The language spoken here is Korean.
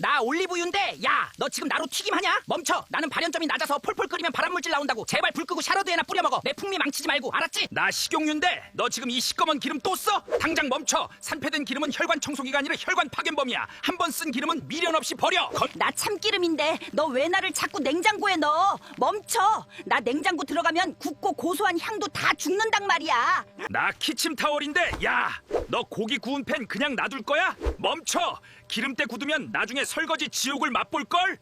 나 올리브유인데 야, 너 지금 나로 튀김하냐? 멈춰. 나는 발연점이 낮아서 폴폴 끓이면 발암물질 나온다고. 제발 불 끄고 샤러드에나 뿌려 먹어. 내 풍미 망치지 말고, 알았지? 나 식용유인데 너 지금 이 시꺼먼 기름 또 써? 당장 멈춰. 산패된 기름은 혈관 청소기가 아니라 혈관 파견범이야. 한 번 쓴 기름은 미련 없이 버려. 나 참기름인데 너 왜 나를 자꾸 냉장고에 넣어? 멈춰. 나 냉장고 들어가면 굽고 고소한 향도 다 죽는단 말이야. 나 키친타월인데 야, 너 고기 구운 팬 그냥 놔둘 거야? 멈춰. 기름때 굳으면 나중에 설거지 지옥을 맛볼걸?